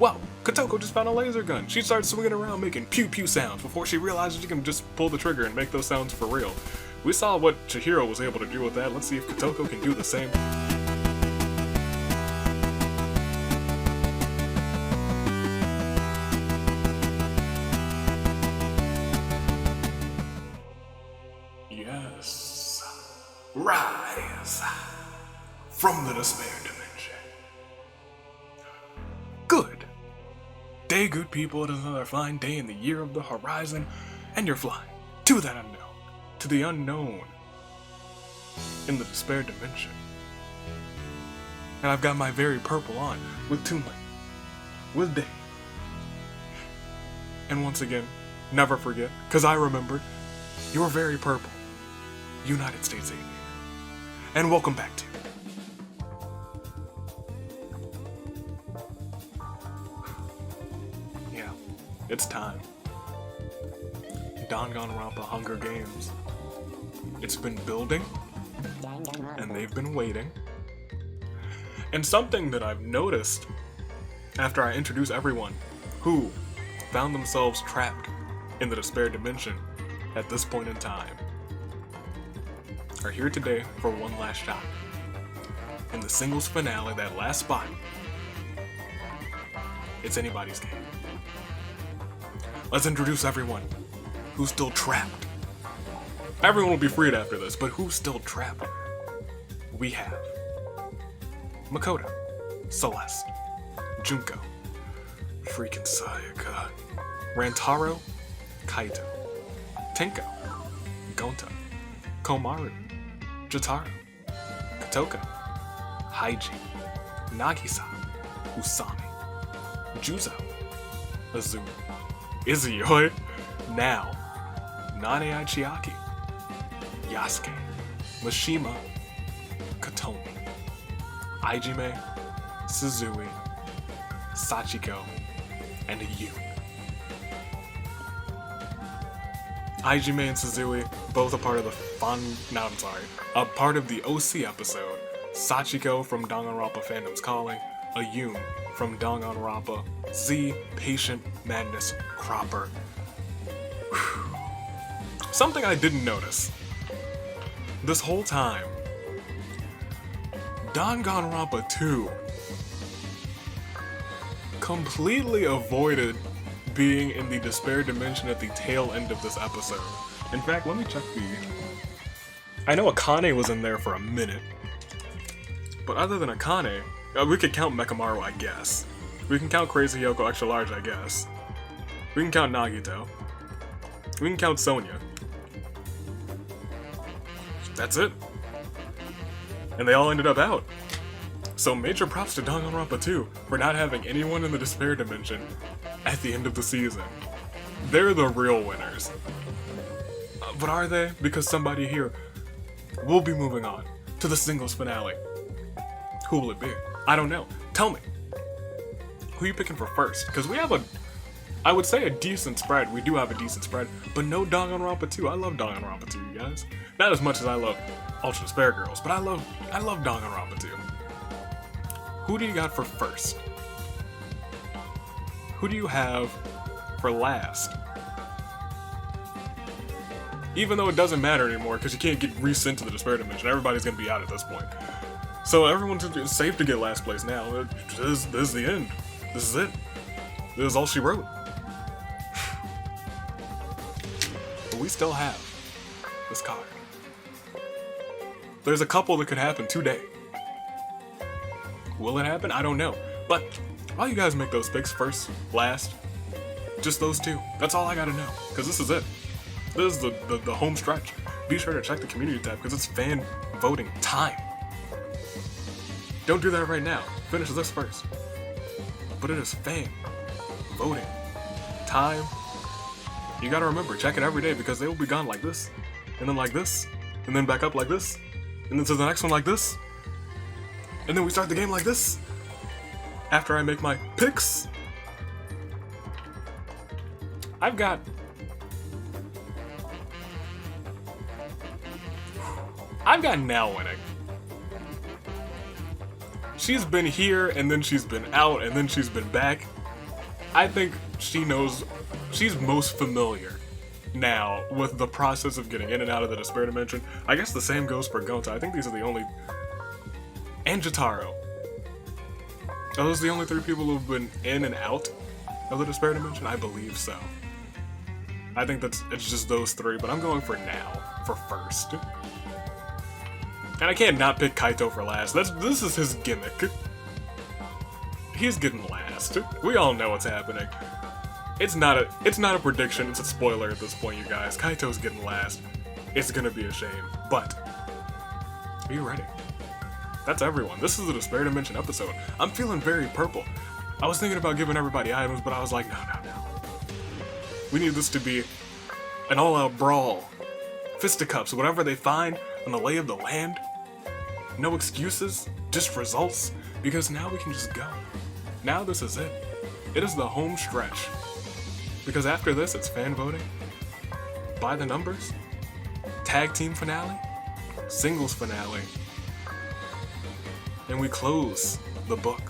Whoa, Kotoko just found a laser gun. She starts swinging around making pew pew sounds before she realizes she can just pull the trigger and make those sounds for real. We saw what Chihiro was able to do with that. Let's see if Kotoko can do the same. Yes. Rise from the despair dimension. Good. Day, good people, it is another fine day in the year of the horizon, and you're flying to that unknown. To the unknown in the despair dimension. And I've got my very purple on with Tumblr, with Day. And once again, never forget, because I remembered, you're very purple, United States Aviator. And welcome back to yeah, it's time. Danganronpa Hunger Games. It's been building, and they've been waiting. And something that I've noticed after I introduce everyone who found themselves trapped in the despair dimension at this point in time are here today for one last shot. In the singles finale, that last spot, it's anybody's game. Let's introduce everyone who's still trapped. Everyone will be freed after this, but who's still trapped? We have Makoto, Celeste, Junko, freaking Sayaka, Rantaro, Kaito, Tenko, Gonta, Komaru, Jotaro, Kotoko, Haiji, Nagisa, Usami, Juzo, Azumi, Izuyoi, Now, Nane Chiaki, Yasuke, Mishima, Katomi, Aijime, Suzui, Sachiko, and Yu. Aijime and Suzui, both a part of the a part of the OC episode. Sachiko from Danganronpa Fandom's Calling, Ayum from Danganronpa, Z, Patient Madness, Cropper. Whew. Something I didn't notice this whole time. Danganronpa 2 completely avoided being in the despair dimension at the tail end of this episode. In fact, let me check the... I know Akane was in there for a minute. But other than Akane, we could count Mekamaru, I guess. We can count Crazy Yoko Extra Large, I guess. We can count Nagito. We can count Sonya. That's it. And they all ended up out. So major props to Danganronpa 2 for not having anyone in the despair dimension at the end of the season. They're the real winners. But are they? Because somebody here will be moving on to the singles finale. Who will it be? I don't know. Tell me. Who are you picking for first? Because we have I would say a decent spread. We do have a decent spread, but no Danganronpa 2. I love Danganronpa 2, you guys. Not as much as I love Ultra Despair Girls, but I love Danganronpa 2. Who do you got for first? Who do you have for last? Even though it doesn't matter anymore, because you can't get resent to the despair dimension. Everybody's gonna be out at this point. So everyone's safe to get last place now. This is the end. This is it. This is all she wrote. But we still have this card. There's a couple that could happen today. Will it happen? I don't know. But while you guys make those picks first, last, just those two. That's all I gotta know. Because this is it. This is the home stretch. Be sure to check the community tab because it's fan voting time. Don't do that right now. Finish this first. But it is fan voting time. You gotta remember, check it every day because they will be gone like this, and then like this, and then back up like this, and then to the next one like this, and then we start the game like this. After I make my picks, I've got Now winning. She's been here, and then she's been out, and then she's been back. I think she knows, she's most familiar now with the process of getting in and out of the despair dimension. I guess the same goes for Gonta. I think these are the only, and Jotaro. Are those the only three people who've been in and out of the despair dimension? I believe so. I think it's just those three, but I'm going for now, for first. And I can't not pick Kaito for last. This is his gimmick. He's getting last. We all know what's happening. It's not a prediction, it's a spoiler at this point, you guys. Kaito's getting last. It's gonna be a shame, but are you ready? That's everyone. This is the Despair Dimension episode. I'm feeling very purple. I was thinking about giving everybody items, but I was like, no. We need this to be an all-out brawl. Fisticuffs, whatever they find on the lay of the land. No excuses, just results, because now we can just go. Now this is it. It is the home stretch. Because after this, it's fan voting, by the numbers, tag team finale, singles finale, and we close the book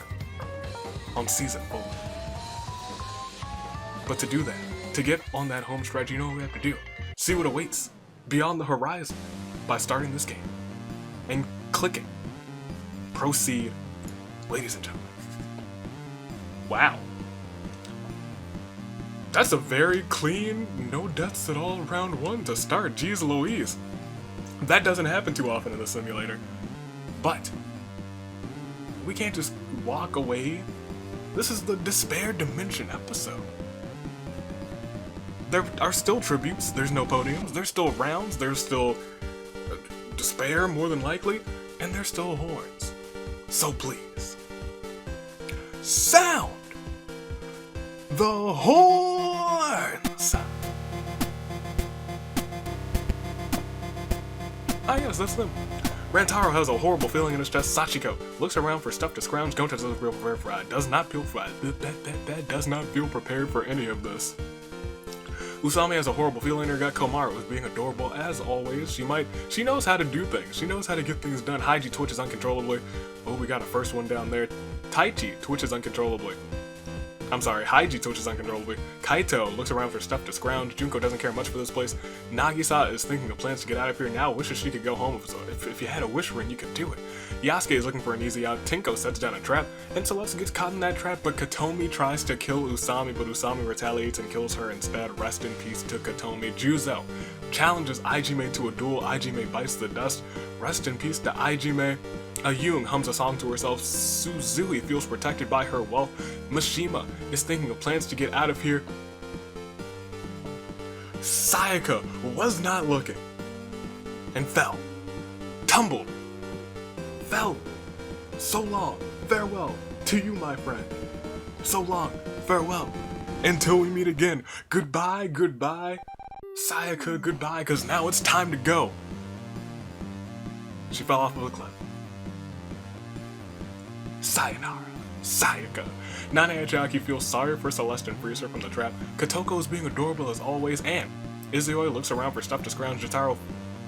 on season 4. But to do that, to get on that home stretch, you know what we have to do. See what awaits beyond the horizon by starting this game and clicking proceed, ladies and gentlemen. Wow. That's a very clean, no deaths at all round 1 to start. Jeez Louise. That doesn't happen too often in the simulator. But we can't just walk away. This is the Despair Dimension episode. There are still tributes, there's no podiums, there's still rounds, there's still despair more than likely, and there's still horns. So please, sound the horns! Ah yes, that's them. Rantaro has a horrible feeling in his chest. Sachiko looks around for stuff to scrounge. Gonta doesn't feel prepared for it. Does not feel prepared for any of this. Usami has a horrible feeling in her gut. Komaru is being adorable as always. She knows how to do things. She knows how to get things done. Haiji twitches uncontrollably. Oh, we got a first one down there. Taichi twitches uncontrollably. I'm sorry, Haiji twitches uncontrollably. Kaito looks around for stuff to scrounge. Junko doesn't care much for this place. Nagisa is thinking of plans to get out of here now. Wishes she could go home. If you had a wish ring, you could do it. Yasuke is looking for an easy out. Tinko sets down a trap, and Celeste gets caught in that trap, but Katomi tries to kill Usami, but Usami retaliates and kills her instead. Rest in peace to Katomi. Juzo challenges Ijime to a duel. Ijime bites the dust. Rest in peace to Ijime. Ayung hums a song to herself. Suzui feels protected by her wealth. Mishima is thinking of plans to get out of here. Sayaka was not looking and fell. Tumbled. Fell. So long. Farewell to you, my friend. So long. Farewell. Until we meet again. Goodbye, goodbye. Sayaka, goodbye, because now it's time to go. She fell off of a cliff. Sayonara, Sayaka. Nana Achaki feels sorry for Celeste and frees her from the trap. Kotoko is being adorable as always, and Izuyoi looks around for stuff to scrounge. Jotaro,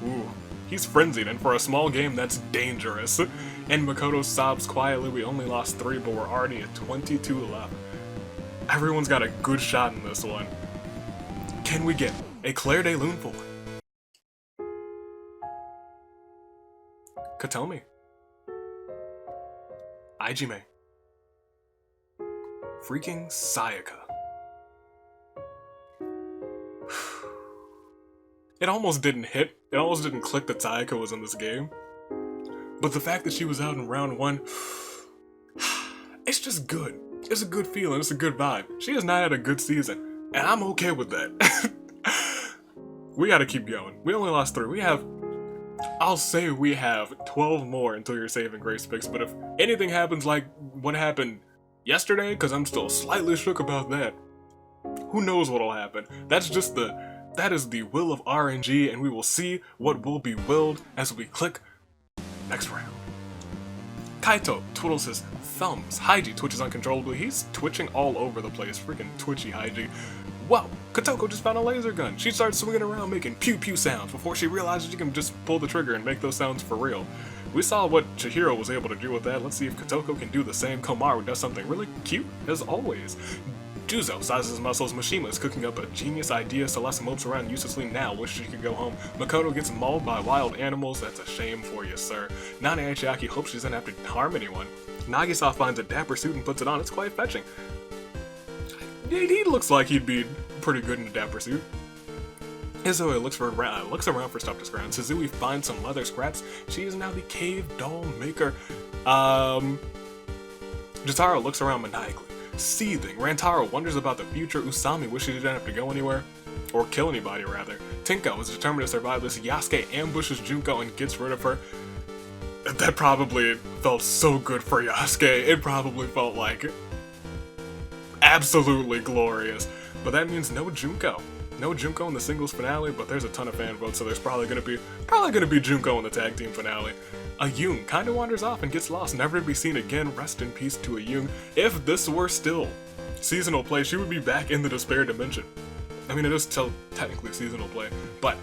ooh, he's frenzied, and for a small game, that's dangerous. And Makoto sobs quietly. We only lost 3, but we're already at 22 left. Everyone's got a good shot in this one. Can we get a Claire de Lune forward? Katomi. Ijime. Freaking Sayaka. It almost didn't hit. It almost didn't click that Sayaka was in this game. But the fact that she was out in round 1, it's just good. It's a good feeling. It's a good vibe. She has not had a good season, and I'm okay with that. We gotta keep going. We only lost 3. I'll say we have 12 more until your saving grace picks, but if anything happens like what happened yesterday, because I'm still slightly shook about that, who knows what'll happen. That is the will of RNG, and we will see what will be willed as we click next round. Kaito twiddles his thumbs. Haiji twitches uncontrollably. He's twitching all over the place. Freaking twitchy Haiji. Wow, Kotoko just found a laser gun. She starts swinging around making pew pew sounds before she realizes she can just pull the trigger and make those sounds for real. We saw what Chihiro was able to do with that. Let's see if Kotoko can do the same. Komaru does something really cute, as always. Juzo sizes his muscles. Mishima is cooking up a genius idea. Celeste mopes around uselessly now, wishes she could go home. Makoto gets mauled by wild animals. That's a shame for you, sir. Nana Achiaki hopes she doesn't have to harm anyone. Nagisa finds a dapper suit and puts it on. It's quite fetching. He looks like he'd be pretty good in a dapper suit. Izue looks around for stuff to scrounge. Suzui finds some leather scraps. She is now the cave doll maker. Jotaro looks around maniacally, seething. Rantaro wonders about the future. Usami wishes he didn't have to go anywhere. Or kill anybody, rather. Tinko is determined to survive this. Yasuke ambushes Junko and gets rid of her. That probably felt so good for Yasuke. It probably felt like absolutely glorious. But that means no Junko. No Junko in the singles finale, but there's a ton of fan votes, so there's probably gonna be Junko in the tag team finale. Ayung kinda wanders off and gets lost, never to be seen again. Rest in peace to Ayung. If this were still seasonal play, she would be back in the Despair Dimension. I mean, it is still technically seasonal play, but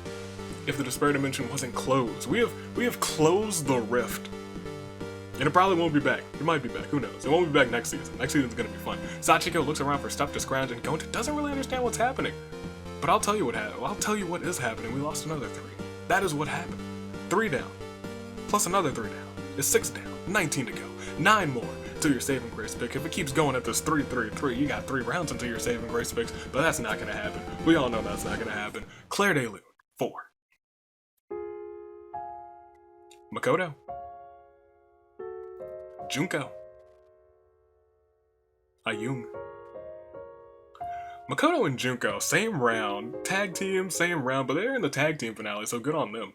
if the Despair Dimension wasn't closed, we have closed the rift. And it probably won't be back. It might be back, who knows? It won't be back next season. Next season's gonna be fun. Sachiko looks around for stuff to scrounge, and Gonta doesn't really understand what's happening. But I'll tell you what happened. I'll tell you what is happening. We lost another 3. That is what happened. 3 down. Plus another 3 down. It's 6 down. 19 to go. 9 more to your saving grace pick. If it keeps going at this 3-3-3, you got 3 rounds until your saving grace picks, but that's not gonna happen. We all know that's not gonna happen. Claire de Lune, 4. Makoto. Junko. Ayung. Makoto and Junko, same round. Tag team, same round, but they're in the tag team finale, so good on them.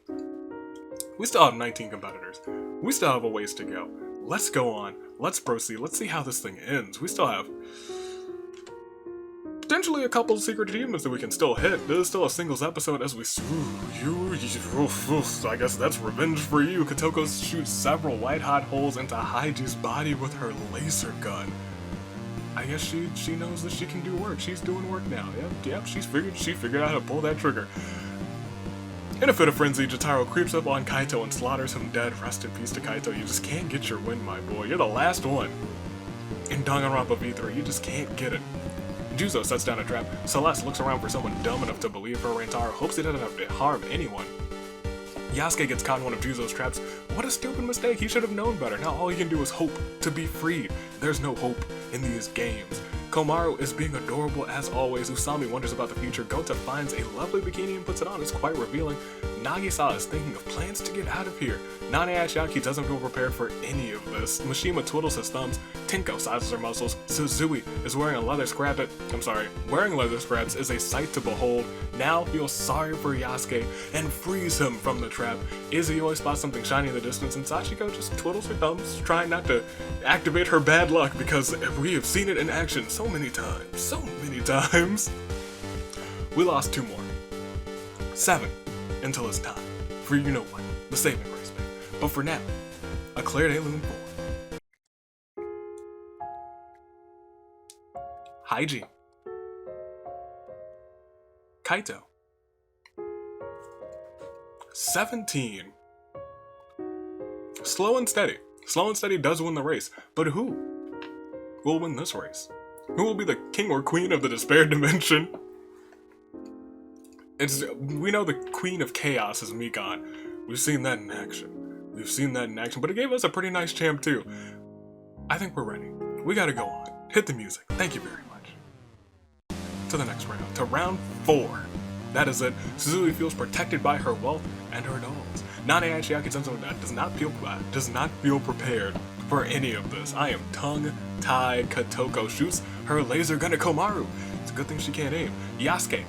We still have 19 competitors. We still have a ways to go. Let's go on. Let's proceed. Let's see how this thing ends. We still have potentially a couple of secret achievements that we can still hit. This is still a singles episode as we... I guess that's revenge for you. Kotoko shoots several white-hot holes into Haiji's body with her laser gun. I guess she knows that she can do work. She's doing work now. Yep, she figured out how to pull that trigger. In a fit of frenzy, Jotaro creeps up on Kaito and slaughters him dead. Rest in peace to Kaito. You just can't get your win, my boy. You're the last one in Danganronpa V3. You just can't get it. Juzo sets down a trap. Celeste looks around for someone dumb enough to believe her. Rantaro hopes he doesn't have to harm anyone. Yasuke gets caught in one of Juzo's traps. What a stupid mistake. He should have known better. Now all he can do is hope to be freed. There's no hope in these games. Komaru is being adorable as always. Usami wonders about the future. Gonta finds a lovely bikini and puts it on. It's quite revealing. Nagisa is thinking of plans to get out of here. Nana Ashiaki doesn't feel prepared for any of this. Mishima twiddles his thumbs. Tinko sizes her muscles. Suzui is wearing leather scraps is a sight to behold. Now feels sorry for Yasuke and frees him from the trap. Izuyoi spots something shiny in the distance and Sachiko just twiddles her thumbs, trying not to activate her bad luck because we have seen it in action so many times. We lost 2 more. 7 until it's time for you know what, the saving grace pick. But for now, a Claire de Lune 4. Haiji. Kaito. 17. Slow and steady. Slow and steady does win the race, but who will win this race? Who will be the king or queen of the Despair Dimension? We know the queen of chaos is Mikan. We've seen that in action. But it gave us a pretty nice champ too. I think we're ready. We gotta go on. Hit the music. Thank you very much. To the next round. To round 4. That is it. Suzui feels protected by her wealth and her dolls. Nana Ashiaki does not feel prepared for any of this. I am tongue-tied. Kotoko shoots her laser gun at Komaru. It's a good thing she can't aim. Yasuke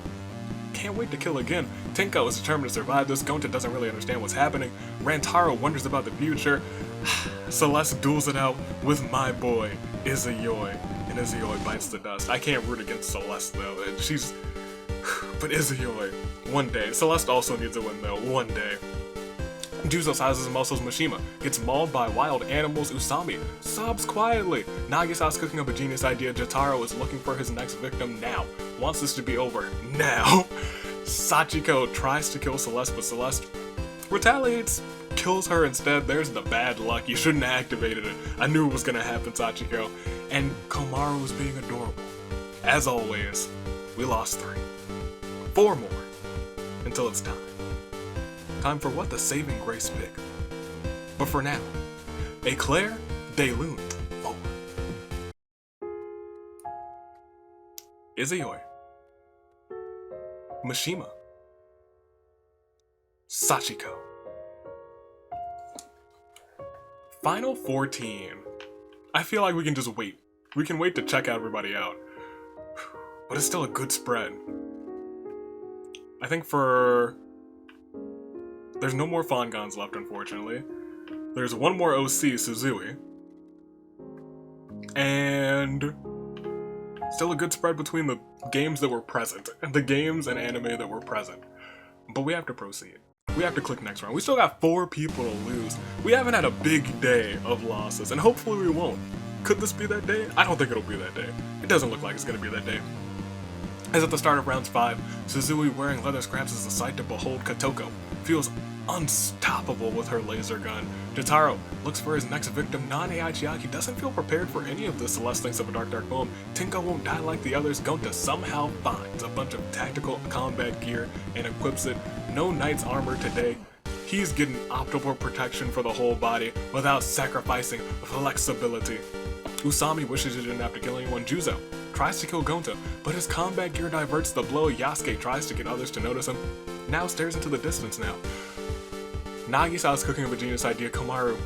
can't wait to kill again. Tinko is determined to survive this. Gonta doesn't really understand what's happening. Rantaro wonders about the future. Celeste duels it out with my boy, Izuyoi. And Izuyoi bites the dust. I can't root against Celeste though. But Izuyoi, one day. Celeste also needs a win though, one day. Juzo sizes his muscles. Mishima gets mauled by wild animals. Usami sobs quietly. Nagisa's cooking up a genius idea. Jotaro is looking for his next victim now. Wants this to be over now. Sachiko tries to kill Celeste, but Celeste retaliates, kills her instead. There's the bad luck. You shouldn't have activated it. I knew it was gonna happen, Sachiko. And Komaru is being adorable as always, we lost 3. 4 more until it's time. Time for what the saving grace pick. But for now, Eclair de Lune 4. Izuyoi. Mishima. Sachiko. Final 14. I feel like we can just wait. We can wait to check everybody out. But it's still a good spread. I think there's no more Fangans left, unfortunately. There's one more OC, Suzui. And still a good spread between the games that were present, and the games and anime that were present. But we have to proceed. We have to click next round. We still got 4 people to lose. We haven't had a big day of losses, and hopefully we won't. Could this be that day? I don't think it'll be that day. It doesn't look like it's gonna be that day. As at the start of rounds 5, Suzui wearing leather scraps is a sight to behold. Kotoko feels unstoppable with her laser gun. Jotaro looks for his next victim. Nane doesn't feel prepared for any of this. Celeste thinks of a dark poem. Tinko won't die like the others. Gonta somehow finds a bunch of tactical combat gear and equips it. No knight's armor today. He's getting optimal protection for the whole body without sacrificing flexibility. Usami wishes he didn't have to kill anyone. Juzo tries to kill Gonta, but his combat gear diverts the blow. Yasuke tries to get others to notice him. Now stares into the distance now. Nagisa is cooking up a genius idea. Komaru,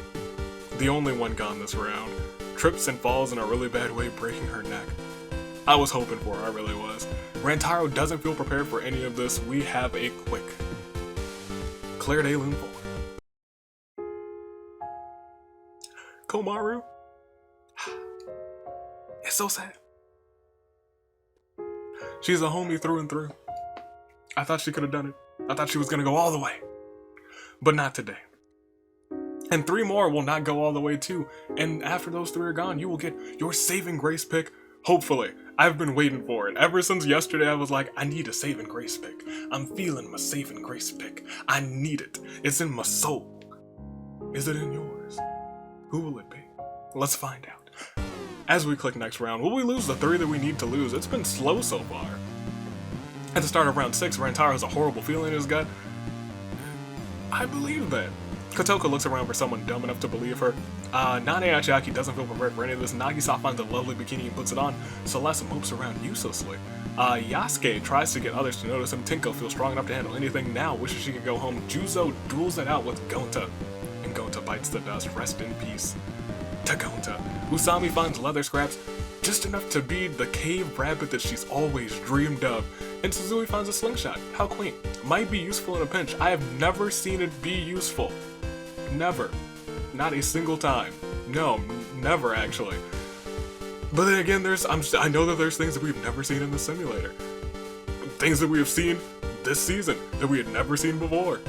the only one gone this round, trips and falls in a really bad way, breaking her neck. I was hoping for her, I really was. Rantaro doesn't feel prepared for any of this. We have a quick Claire de Lune 4. Komaru. It's so sad. She's a homie through and through. I thought she could have done it. I thought she was gonna go all the way. But not today. And 3 more will not go all the way too. And after those 3 are gone, you will get your saving grace pick. Hopefully. I've been waiting for it. Ever since yesterday, I was like, I need a saving grace pick. I'm feeling my saving grace pick. I need it. It's in my soul. Is it in yours? Who will it be? Let's find out. As we click next round, will we lose the 3 that we need to lose? It's been slow so far. At the start of round 6, Rantaro has a horrible feeling in his gut. I believe that. Kotoko looks around for someone dumb enough to believe her. Nane Achiaki doesn't feel prepared for any of this. Nagisa finds a lovely bikini and puts it on. Celeste mopes around uselessly. Yasuke tries to get others to notice him. Tinko feels strong enough to handle anything now, wishes she could go home. Juzo duels it out with Gonta, and Gonta bites the dust. Rest in peace to Gonta. Usami finds leather scraps, just enough to be the cave rabbit that she's always dreamed of. And Suzui finds a slingshot. How quaint. Might be useful in a pinch. I have never seen it be useful. Never. Not a single time. No, never actually. But then again, I know that there's things that we've never seen in the simulator. Things that we have seen this season that we had never seen before.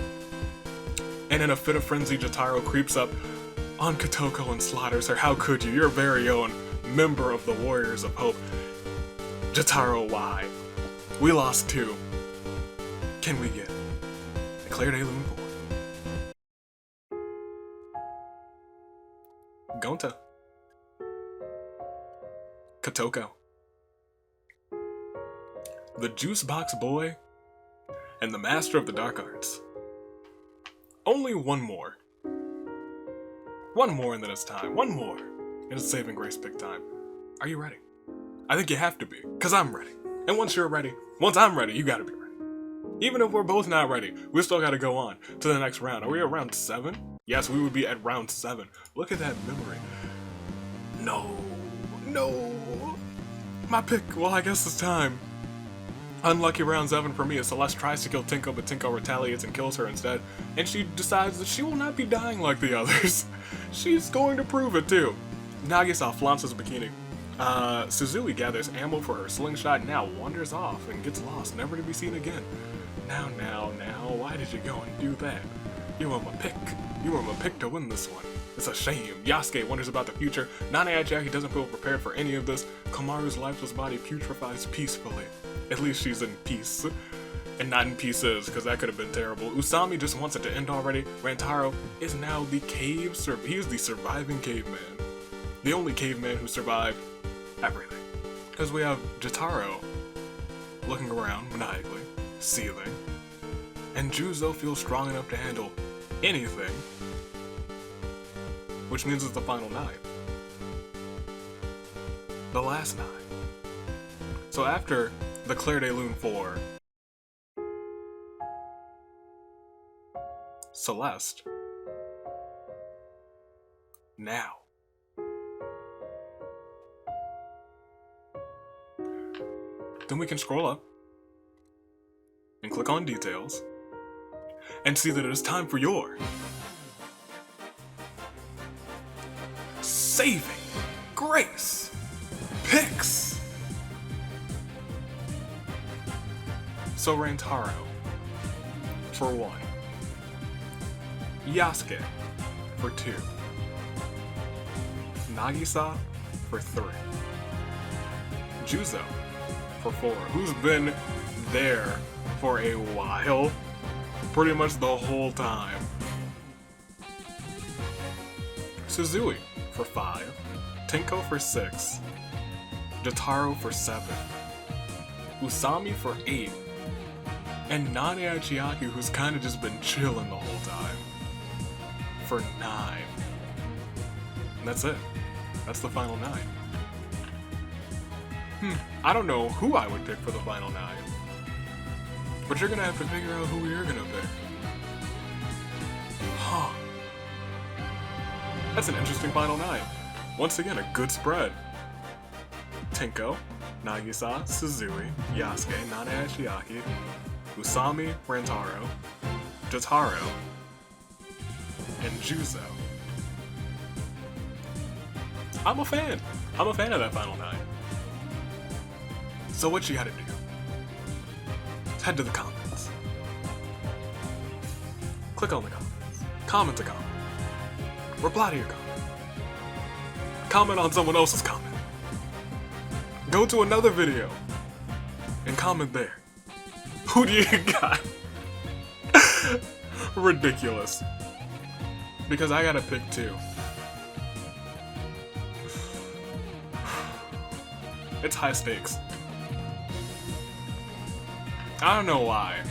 And in a fit of frenzy, Jotaro creeps up on Kotoko and slaughters her. How could you? Your very own member of the Warriors of Hope. Jotaro, why? We lost 2. Can we get Claire de Lune 4? Gonta. Kotoko. The Juice Box Boy. And the Master of the Dark Arts. Only 1 more. 1 more and then it's time. 1 more. And it's saving grace pick time. Are you ready? I think you have to be, because I'm ready. And once you're ready, once I'm ready, you gotta be ready. Even if we're both not ready, we still gotta go on to the next round. Are we at round 7? Yes, we would be at round 7. Look at that memory. No. My pick, well, I guess it's time. Unlucky round 7 for me as Celeste tries to kill Tinko, but Tinko retaliates and kills her instead. And she decides that she will not be dying like the others. She's going to prove it too. Nagisa flaunts his bikini. Suzui gathers ammo for her slingshot, now wanders off and gets lost, never to be seen again. Now, why did you go and do that? You were my pick. You were my pick to win this one. It's a shame. Yasuke wonders about the future. Nane Achiaki doesn't feel prepared for any of this. Komaru's lifeless body putrefies peacefully. At least she's in peace. And not in pieces, because that could have been terrible. Usami just wants it to end already. Rantaro is now the he is the surviving caveman. The only caveman who survived everything. Because we have Jotaro looking around maniacally, seething, and Juzo feels strong enough to handle anything, which means it's the final 9. The last 9. So after the Claire de Lune 4, Celeste, now. Then we can scroll up and click on details and see that it is time for your saving grace picks. So Rantaro for 1, Yasuke for 2, Nagisa for 3, Juzo for 4, who's been there for a while, pretty much the whole time, Suzui for 5, Tenko for 6, Jotaro for 7, Usami for 8, and Nane Chiaki, who's kind of just been chilling the whole time, for 9. And that's it. That's the final 9. I don't know who I would pick for the final 9. But you're gonna have to figure out who you're gonna pick. Huh. That's an interesting final 9. Once again, a good spread. Tenko, Nagisa, Suzui, Yasuke, Nane Chiaki, Usami, Rantaro, Jotaro, and Juzo. I'm a fan. I'm a fan of that final 9. So what you gotta do? Head to the comments. Click on the comments. Comment a comment. Reply to your comment. Comment on someone else's comment. Go to another video and comment there. Who do you got? Ridiculous. Because I gotta pick 2. It's high stakes. I don't know why.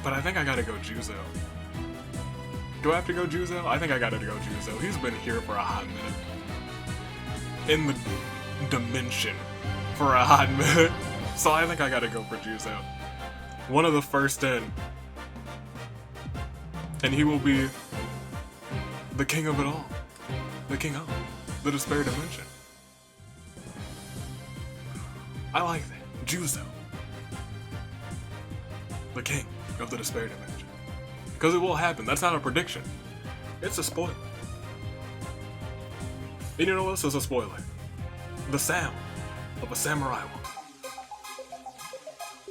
But I think I gotta go Juzo. Do I have to go Juzo? I think I gotta go Juzo. He's been here for a hot minute. In the dimension for a hot minute. So I think I gotta go for Juzo. One of the first in. And he will be the king of it all. The king of the despair dimension. I like that. Juzo. The king of the despair dimension. Because it will happen. That's not a prediction. It's a spoiler. And you know what else is a spoiler? The sound of a samurai woman.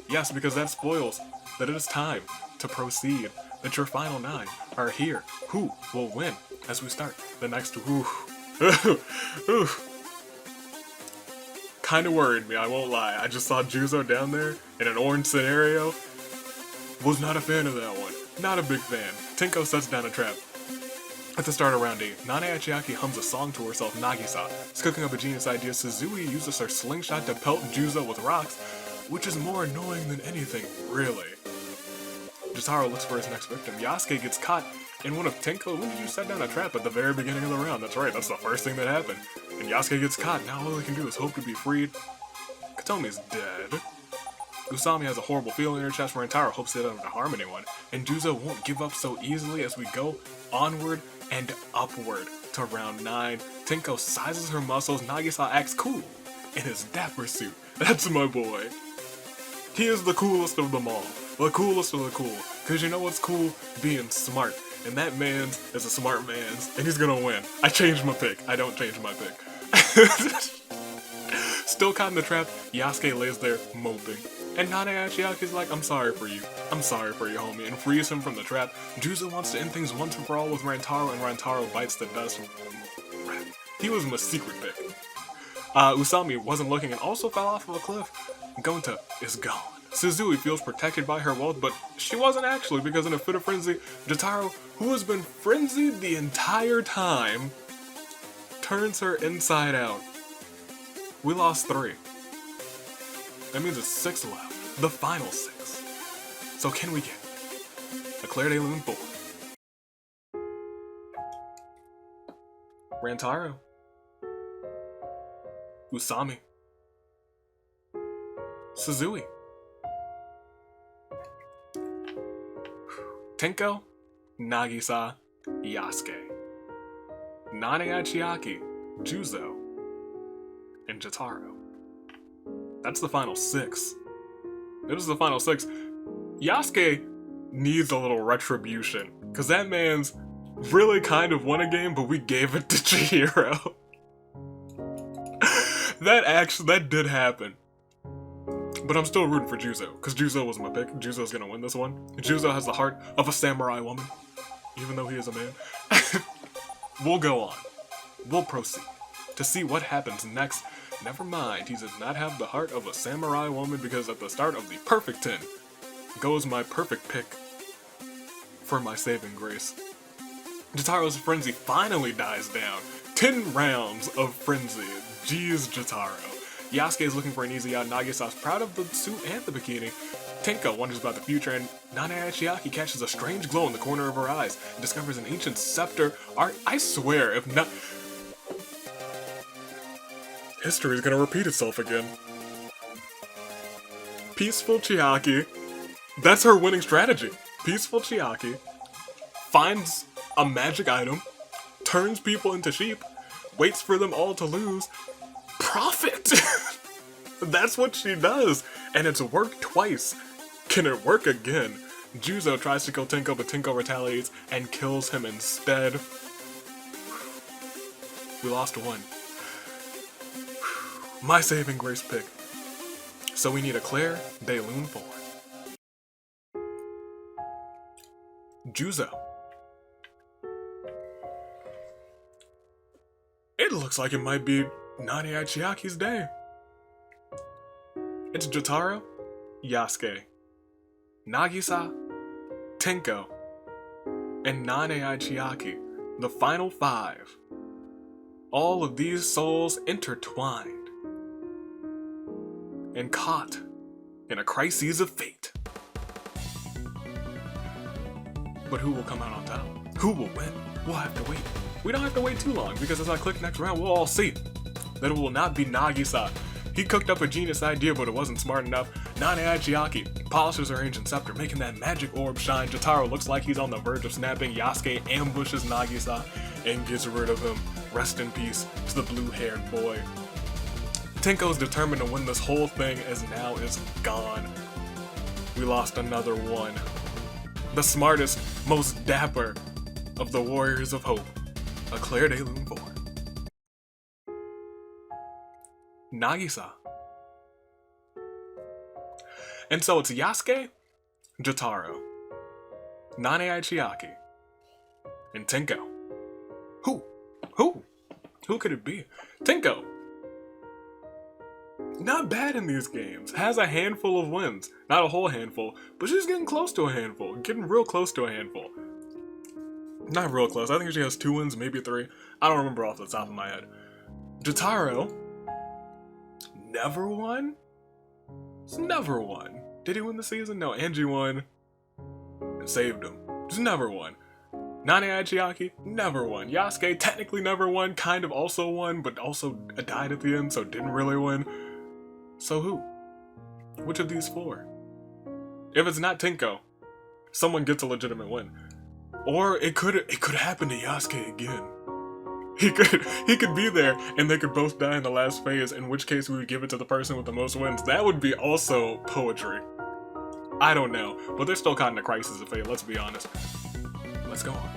Yes, because that spoils that it is time to proceed. That your final 9 are here. Who will win as we start the next Kinda worried me, I won't lie. I just saw Juzo down there in an orange scenario. Was not a fan of that one. Not a big fan. Tenko sets down a trap. At the start of round 8, Nane Chiaki hums a song to herself, Nagisa. Is cooking up a genius idea. Suzui uses her slingshot to pelt Juzo with rocks, which is more annoying than anything, really. Jotaro looks for his next victim. Yasuke gets caught in one of Tenko. When did you set down a trap? At the very beginning of the round. That's right, that's the first thing that happened. And Yasuke gets caught. Now all he can do is hope to be freed. Katomi's dead. Usami has a horrible feeling in her chest. Rantaro hopes they don't have to harm anyone. And Juzo won't give up so easily as we go onward and upward to round 9. Tenko sizes her muscles. Nagisa acts cool in his dapper suit. That's my boy. He is the coolest of them all. The coolest of the cool. Because you know what's cool? Being smart. And that man's is a smart man's. And he's gonna win. I changed my pick. I don't change my pick. Still caught in the trap, Yasuke lays there moping. And Nane Chiaki's like, I'm sorry for you. I'm sorry for you, homie. And frees him from the trap. Juzo wants to end things once and for all with Rantaro, and Rantaro bites the dust. He was my secret pick. Usami wasn't looking and also fell off of a cliff. Gonta is gone. Suzui feels protected by her wealth, but she wasn't actually, because in a fit of frenzy, Jotaro, who has been frenzied the entire time, turns her inside out. We lost 3. That means it's 6 left. The final 6. So can we get a Claire de Lune 4? Rantaro. Usami. Suzui. Tenko. Nagisa. Yasuke. Nane Chiaki. Juzo. And Jotaro. That's the final 6. It is the final 6. Yasuke needs a little retribution, because that man's really kind of won a game, but we gave it to Chihiro. That did happen. But I'm still rooting for Juzo, because Juzo was my pick. Juzo's gonna win this one. Juzo has the heart of a samurai woman, even though he is a man. We'll go on. We'll proceed to see what happens next. Never mind, he does not have the heart of a samurai woman, because at the start of the perfect 10 goes my perfect pick for my saving grace. Jotaro's frenzy finally dies down. 10 rounds of frenzy. Jeez, Jotaro. Yasuke is looking for an easy out. Nagisa's proud of the suit and the bikini. Tenko wonders about the future, and Nane Chiaki catches a strange glow in the corner of her eyes and discovers an ancient scepter. I swear, if not... history is gonna repeat itself again. Peaceful Chiaki. That's her winning strategy. Peaceful Chiaki finds a magic item, turns people into sheep, waits for them all to lose. Profit! That's what she does. And it's worked twice. Can it work again? Juzo tries to kill Tenko, but Tenko retaliates and kills him instead. We lost 1. My saving grace pick. So we need a Claire de Lune 4. Juzo. It looks like it might be Nane Chiaki's day. It's Jotaro, Yasuke, Nagisa, Tenko, and Nane Chiaki, the final 5. All of these souls intertwined and caught in a crisis of fate. But who will come out on top? Who will win? We'll have to wait. We don't have to wait too long, because as I click next round, we'll all see that it will not be Nagisa. He cooked up a genius idea, but it wasn't smart enough. Nane Chiaki polishes her ancient scepter, making that magic orb shine. Jotaro looks like he's on the verge of snapping. Yasuke ambushes Nagisa and gets rid of him. Rest in peace to the blue-haired boy. Tenko's determined to win this whole thing, as now it's gone. We lost another one. The smartest, most dapper of the Warriors of Hope. A Claire de Lune 4. Nagisa. And so it's Yasuke, Jotaro, Nane Chiaki, and Tenko. Who could it be? Tenko. Not bad in these games. Has a handful of wins. Not a whole handful, but she's getting close to a handful. Getting real close to a handful. Not real close. I think she has 2 wins, maybe 3. I don't remember off the top of my head. Jotaro never won? He's never won. Did he win the season? No, Angie won. Saved him. Just never won. Nane Chiaki never won. Yasuke technically never won, kind of also won, but also died at the end, so didn't really win. So who? Which of these 4? If it's not Tenko, someone gets a legitimate win. Or it could happen to Yasuke again. He could be there and they could both die in the last phase, in which case we would give it to the person with the most wins. That would be also poetry. I don't know, but they're still caught in a crisis of fate, let's be honest. Let's go on.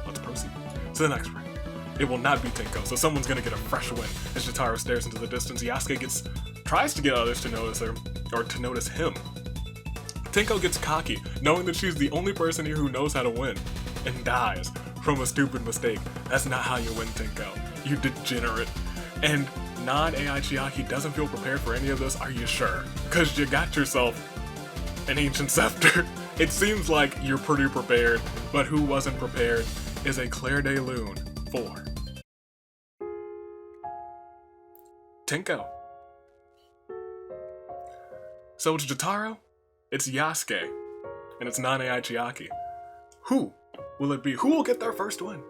Let's proceed to the next round. It will not be Tenko, so someone's gonna get a fresh win. As Jotaro stares into the distance, Yasuke tries to get others to notice her, or to notice him. Tenko gets cocky, knowing that she's the only person here who knows how to win, and dies from a stupid mistake. That's not how you win, Tenko. You degenerate. And non-AI Chiaki doesn't feel prepared for any of this. Are you sure? Because you got yourself an ancient scepter. It seems like you're pretty prepared, but who wasn't prepared is a Claire de Lune 4. Tenko. So it's Jotaro, it's Yasuke, and it's Nane Chiaki. Who will it be? Who will get their first win?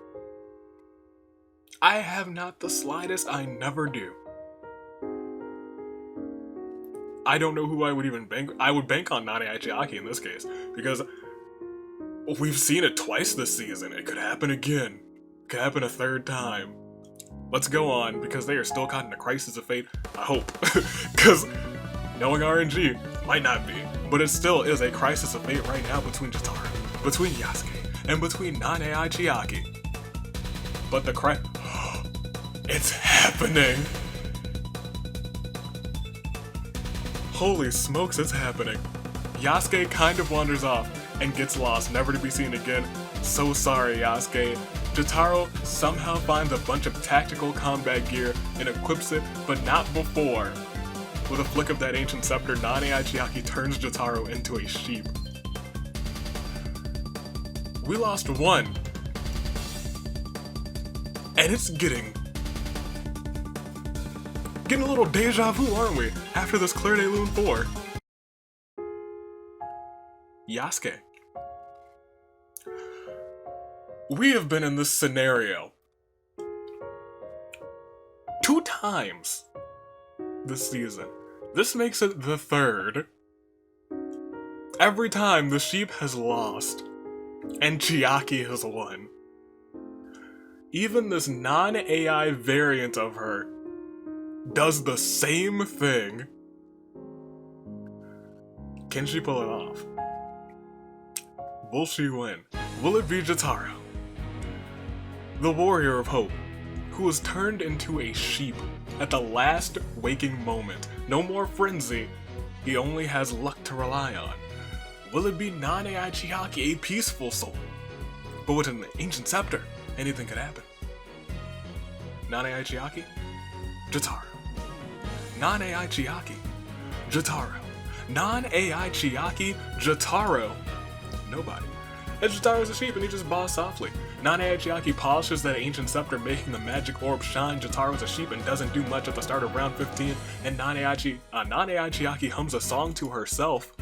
I have not the slightest, I never do. I don't know who I would even bank. I would bank on Nane Chiaki in this case, because we've seen it twice this season. It could happen again. It could happen a third time. Let's go on, because they are still caught in a crisis of fate. I hope. Because knowing RNG, might not be. But it still is a crisis of fate right now between Jotaro, between Yasuke, and between Nane Chiaki. But the it's happening! Holy smokes, it's happening. Yasuke kind of wanders off and gets lost, never to be seen again. So sorry, Yasuke. Jotaro somehow finds a bunch of tactical combat gear and equips it, but not before. With a flick of that ancient scepter, Nane Chiaki turns Jotaro into a sheep. We lost one. And it's getting a little deja vu, aren't we? After this Clair de Lune 4. Yasuke. We have been in this scenario 2 times this season. This makes it the 3rd. Every time the sheep has lost, and Chiaki has won. Even this non-AI variant of her does the same thing. Can she pull it off? Will she win? Will it be Jotaro, the warrior of hope, who was turned into a sheep at the last waking moment? No more frenzy, he only has luck to rely on. Will it be Nane Chiaki, a peaceful soul, but with an ancient scepter? Anything could happen. Nane Chiaki, Jotaro. Nane Chiaki, Jotaro. Non-AI Chiaki, Jotaro. Nobody. And Jotaro's a sheep and he just bows softly. Non-AI Chiaki polishes that ancient scepter, making the magic orb shine. Jotaro's a sheep and doesn't do much at the start of round 15. And Non-AI Chiaki hums a song to herself.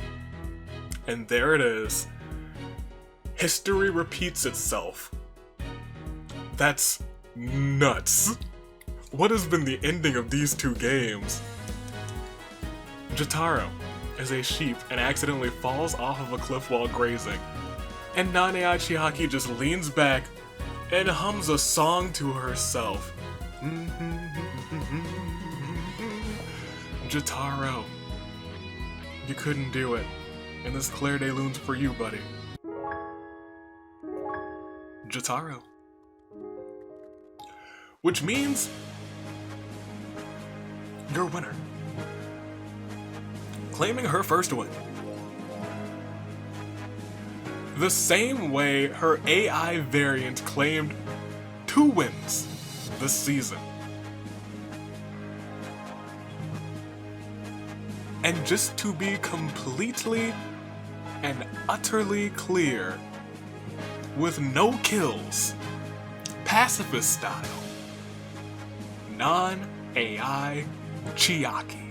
And there it is. History repeats itself. That's nuts. What has been the ending of these 2 games? Jotaro is a sheep and accidentally falls off of a cliff while grazing. And Nane Chiaki just leans back and hums a song to herself. Jotaro, you couldn't do it. And this Clair de Lune's for you, buddy. Jotaro. Which means your winner, claiming her first win. The same way her AI variant claimed 2 wins this season. And just to be completely and utterly clear, with no kills, pacifist style, non-AI Chiaki.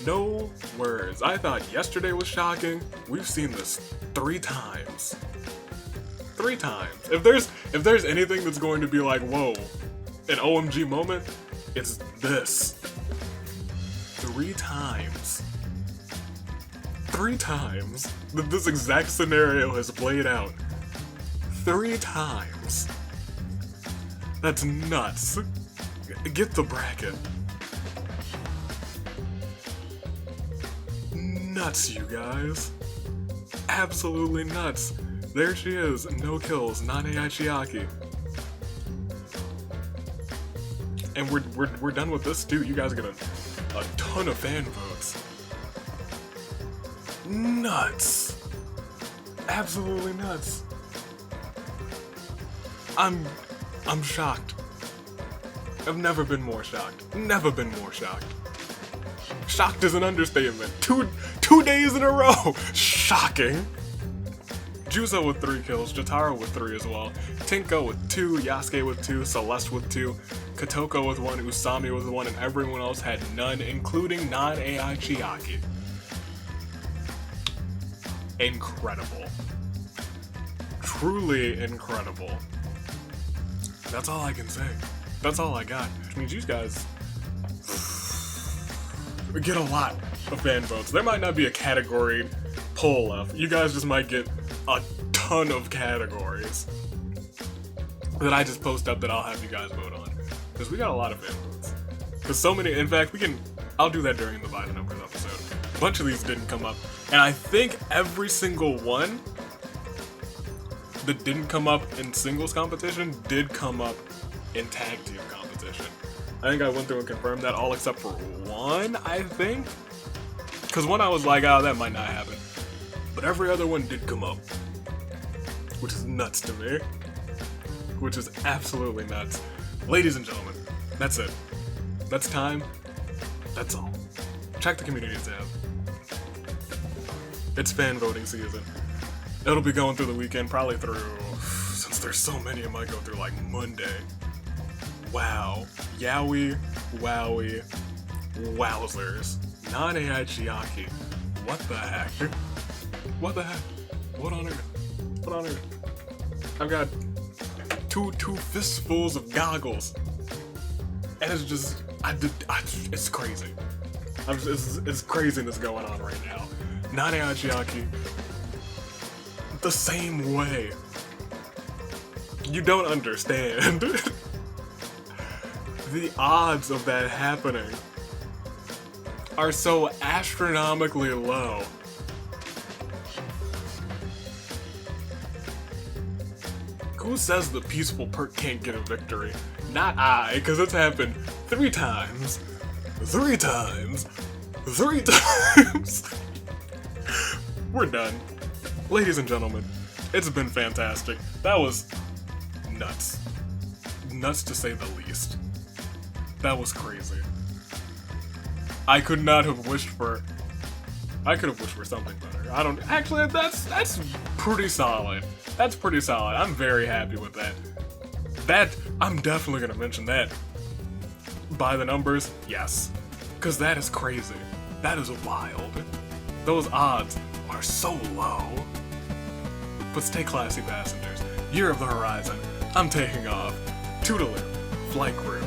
No words. I thought yesterday was shocking. We've seen this 3 times. 3 times. If there's anything that's going to be like, whoa, an OMG moment, it's this. 3 times. 3 times that this exact scenario has played out. 3 times. That's nuts. Get the bracket. Nuts, you guys. Absolutely nuts. There she is, no kills, non-AI Chiaki. And we're done with this too. You guys get a ton of fan votes. Nuts. Absolutely nuts. I'm shocked. I've never been more shocked. Never been more shocked. Shocked is an understatement. Two days in a row. Shocking. Juzo with 3 kills, Jotaro with 3 as well, Tinko with 2, Yasuke with 2, Celeste with 2, Kotoko with 1, Usami with 1, and everyone else had none, including non-AI Chiaki. Incredible. Truly incredible. That's all I can say. That's all I got. Which means you guys get a lot of fan votes. There might not be a category poll left. You guys just might get a ton of categories that I just post up that I'll have you guys vote on. Because we got a lot of fan votes. Because so many, in fact, I'll do that during the By the Numbers episode. A bunch of these didn't come up. And I think every single one that didn't come up in singles competition did come up in tag team competition. I think I went through and confirmed that all except for one, I think. Because one I was like, oh, that might not happen. But every other one did come up. Which is nuts to me. Which is absolutely nuts. Ladies and gentlemen, that's it. That's time. That's all. Check the community tab. It's fan voting season. It'll be going through the weekend, probably through, since there's so many, it might go through like Monday. Wow. Yowie, wowie, wowzers. Non-AI Chiaki. What the heck? What the heck? What on earth? What on earth? I've got two fistfuls of goggles. And it's just, it's crazy. It's craziness going on right now. Non-AI Chiaki. The same way. You don't understand. The odds of that happening are so astronomically low. Who says the peaceful perk can't get a victory? Not I, because it's happened 3 times. 3 times. 3 times. We're done. Ladies and gentlemen, it's been fantastic. That was nuts. Nuts to say the least. That was crazy. I could have wished for something better. Actually, that's pretty solid. That's pretty solid. I'm very happy with that. I'm definitely gonna mention that. By the numbers, yes. Cause that is crazy. That is wild. Those odds are so low. But stay classy, passengers. Year of the Horizon. I'm taking off. Toodaloo. Flight crew.